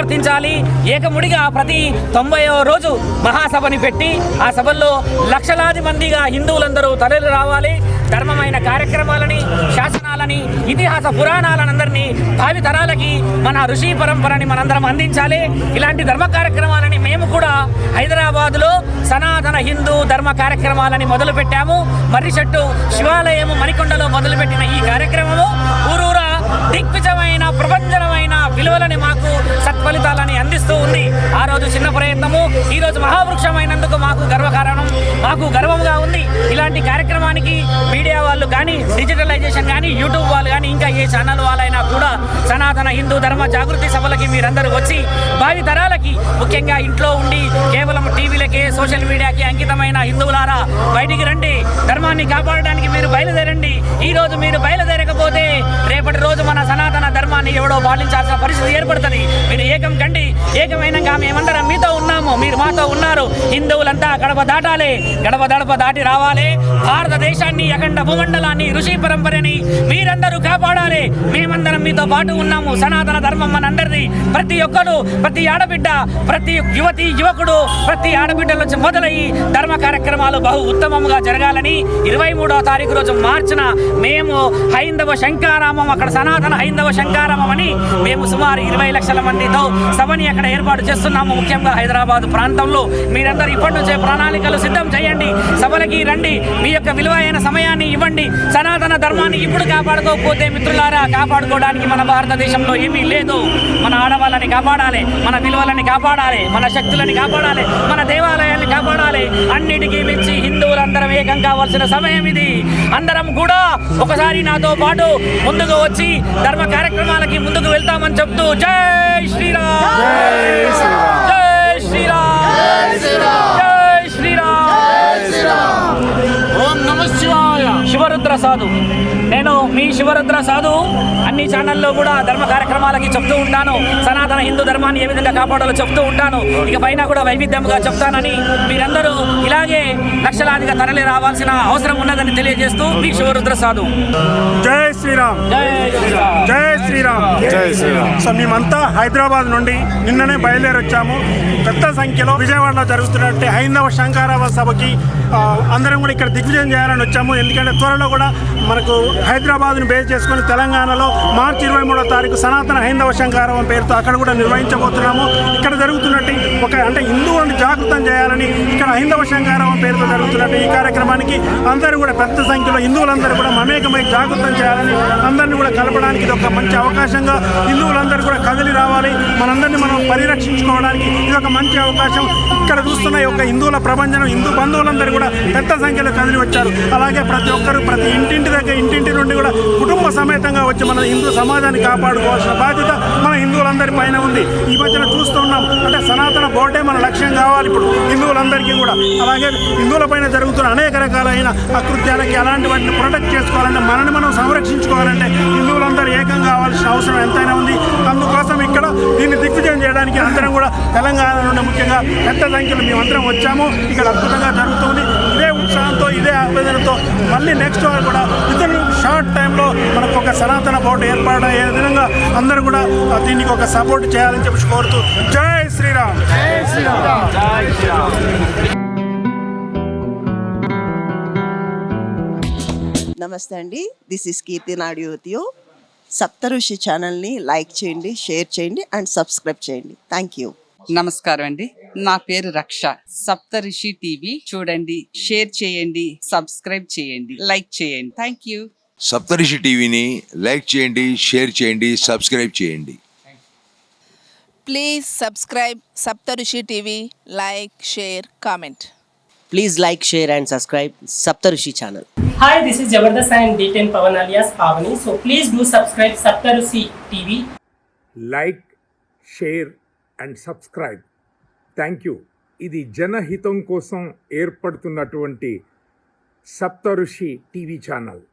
నిర్వర్తించాలి. ఏకముడిగా ప్రతి 90వ రోజు మహాసభని పెట్టి ఆ సభల్లో లక్షలాది మందిగా హిందువులందరూ తరలి రావాలి. ధర్మమైన కార్యక్రమాలని, శాసనాలని, ఇతిహాస పురాణాలనందరినీ భావి తరాలకి మన ఋషి పరంపరని మనందరం అందించాలి. ఇలాంటి ధర్మ కార్యక్రమాలని మేము కూడా హైదరాబాదులో సనాతన హిందూ ధర్మ కార్యక్రమాలని మొదలుపెట్టాము. మర్రిచెట్టు శివాలయము మణికొండలో మొదలుపెట్టిన ఈ కార్యక్రమము ఊరూరా దిగ్విజయమైన ప్రపంచమైన విలువలని మాకు సత్ఫలితాలని అందిస్తూ ఉంది. ఆ రోజు చిన్న ప్రయత్నము ఈ రోజు మహావృక్షమైనందుకు మాకు గర్వకారణం, మాకు గర్వంగా ఉంది. ఇలాంటి కార్యక్రమానికి మీడియా వాళ్ళు కానీ, డిజిటలైజేషన్ కానీ, యూట్యూబ్ వాళ్ళు కానీ, ఇంకా ఏ ఛానల్ వాళ్ళైనా కూడా సనాతన హిందూ ధర్మ జాగృతి సభలకి మీరందరూ వచ్చి భావి తరాలకి, ముఖ్యంగా ఇంట్లో ఉండి కేవలం టీవీలకే, సోషల్ మీడియాకి అంకితమైన హిందువులారా బయటికి రండి. ధర్మాన్ని కాపాడడానికి మీరు బయలుదేరండి. ఈ రోజు మీరు బయలుదేరకపోతే రేపటి రోజు మన సనాతన ధర్మాన్ని ఎవడో పాటించాల్సిన పరిస్థితి ఏర్పడుతుంది. మీరు ఏకం కండి. ఏకమైనాక మేమందరం మీతో ఉన్నాము, మీరు మాతో ఉన్నారు. హిందువులంతా గడప దాటాలి, గడప దాటి రావాలి. భారతదేశాన్ని, అఖండ భూమండలాన్ని, ఋషి పరంపరని మీరందరూ కాపాడాలి. మేమందరం మీతో పాటు ఉన్నాము. సనాతన ధర్మం మనందరిది. ప్రతి ఒక్కరు, ప్రతి ఆడబిడ్డ, ప్రతి యువతి యువకుడు, ప్రతి ఆడబిడ్డల నుంచి మొదలయ్యి ధర్మ కార్యక్రమాలు బహు ఉత్తమంగా జరగాలని 23వ తారీఖు రోజు మార్చిన మేము హైందవ శంకారామం, అక్కడ సనాతన హైందవ శంకారామం అని మేము సుమారు 20 లక్షల మందితో సభని అక్కడ ఏర్పాటు చేస్తున్నాము. ముఖ్యంగా హైదరాబాద్ ప్రాంతంలో మీరందరూ ఇప్పటి నుంచే ప్రణాళికలు సిద్ధం చేయండి. సభలకి రండి, మీ యొక్క విలువైన సమయాన్ని ఇవ్వండి. సనాతన ధర్మాన్ని ఇప్పుడు కాపాడుకోకపోతే మిత్రులారా, కాపాడుకోవడానికి మన భారతదేశంలో ఏమీ లేదు. మన ఆడవాళ్ళని కాపాడాలి, మన విలువలని కాపాడాలి, మన శక్తులని కాపాడాలి, మన దేవాలయాన్ని కాపాడాలి. అన్నిటికీ మించి హిందువులందరం ఏకం కావాల్సిన సమయం ఇది. అందరం కూడా ఒకసారి నాతో పాటు ముందుకు వచ్చి ధర్మ కార్యక్రమాలకి ముందుకు వెళ్తామని చెప్తూ జై శ్రీరామ్, జై శ్రీరామ్, జై శ్రీరామ్. ఓం నమః శివాయ. శివరుద్ర సాధు. నేను మీ శివరుద్ర సాధు. అన్ని ఛానల్లో కూడా ధర్మ కార్యక్రమాలకి చెప్తూ ఉంటాను. సనాతన హిందూ ధర్మాన్ని ఏ విధంగా కాపాడాలో చెప్తూ ఉంటాను. ఇక పైన కూడా వైవిధ్యంగా చెప్తానని మీరందరూ ఇలాగే లక్షలాదిగా తరలి రావాల్సిన అవసరం ఉన్నదని తెలియజేస్తూ మీ శివరుద్ర సాధు. జై శ్రీరామ్, జై శ్రీరామ్, జై శ్రీరామ్, జై శ్రీరామ్. సో మేమంతా హైదరాబాద్ నుండి నిన్ననే బయలుదేరొచ్చాము. పెద్ద సంఖ్యలో విజయవాడలో జరుగుతున్నట్టు హైందవ శంకారావ సభకి అందరం కూడా ఇక్కడ దిగ్విజయం చేయాలని వచ్చాము. ఎందుకంటే త్వరలో కూడా మనకు హైదరాబాద్ను బేస్ చేసుకొని తెలంగాణలో మార్చి 23వ తారీఖు సనాతన హైందవ శంకారావం పేరుతో అక్కడ కూడా నిర్వహించబోతున్నాము. ఇక్కడ జరుగుతున్నట్టు అంటే హిందువులను జాగృతం చేయాలని ఇక్కడ హైందవ శంకారావం పేరుతో జరుగుతున్నట్టు ఈ కార్యక్రమానికి అందరూ కూడా పెద్ద సంఖ్యలో హిందువులందరూ కూడా మమేకమై జాగృతం చేయాలని, అందరినీ కూడా కలపడానికి ఇది ఒక మంచి అవకాశంగా హిందువులందరూ కూడా కదిలి రావాలి. మనందరినీ మనం పరిరక్షించుకోవడానికి ఇది ఒక మంచి అవకాశం. ఇక్కడ చూస్తున్న ఈ యొక్క హిందువుల ప్రభంజనం, హిందూ బంధువులందరూ కూడా పెద్ద సంఖ్యలో కదిలి వచ్చారు. అలాగే ప్రతి ఒక్కరు ప్రతి ఇంటింటి నుండి కూడా కుటుంబ సమేతంగా వచ్చి మన హిందూ సమాజాన్ని కాపాడుకోవాల్సిన బాధ్యత మన హిందువులందరి పైన ఉంది. ఈ మధ్యన చూస్తున్నాం, అంటే సనాతన బోర్డే మన లక్ష్యం కావాలి ఇప్పుడు హిందువులందరికీ కూడా. అలాగే హిందువుల పైన జరుగుతున్న అనేక రకాలైన అకృత్యాలకి అలాంటి వాటిని ప్రొటెక్ట్ చేసుకోవాలంటే, మనని మనం సంరక్షించుకోవాలంటే హిందువులందరూ ఏకం కావాల్సిన అవసరం ఎంతైనా ఉంది. అందుకోసం ఇక్కడ దీన్ని దిగ్విజయం చేయడానికి అందరం కూడా తెలంగాణ నుండి ముఖ్యంగా పెద్ద సంఖ్యలో మేమందరం వచ్చాము. ఇక్కడ అద్భుతంగా జరుగుతుంది. ఇదే ఉత్సాహంతో, ఇదే ఆవేదనతో మళ్ళీ నెక్స్ట్ వారు కూడా వితిన్ షార్ట్ టైంలో మనకు ఒక సనాతన బోర్డు ఏర్పడే విధంగా అందరూ కూడా దీనికి ఒక సపోర్ట్ చేయాలని చెప్పి కోరుతూ జై శ్రీరామ్, జై శ్రీరామ్, జై శ్రీరామ్. నమస్తే అండి, దిస్ ఇస్ కీర్తి నాడియోతియో. సప్తఋషి ఛానల్ని లైక్ చేయండి, షేర్ చేయండి అండ్ సబ్స్క్రైబ్ చేయండి. Thank you. నమస్కారం అండి, నా పేరు రక్ష. సప్తఋషి టీవీ చూడండి, షేర్ చేయండి, సబ్స్క్రైబ్ చేయండి, లైక్ చేయండి. Thank you. సప్తఋషి టీవీని లైక్ చేయండి, షేర్ చేయండి, సబ్స్క్రైబ్ చేయండి. Please subscribe Saptarishi TV. Like, share, comment. Please like, share and subscribe Saptarushi channel. Hi, this is Jabardast and D10 Pavan alias Pavani. So please do subscribe Saptarushi TV. Like, share and subscribe. Thank you. ఇది జనహితం కోసం ఏర్పడుతున్నటువంటి సప్తఋషి TV channel.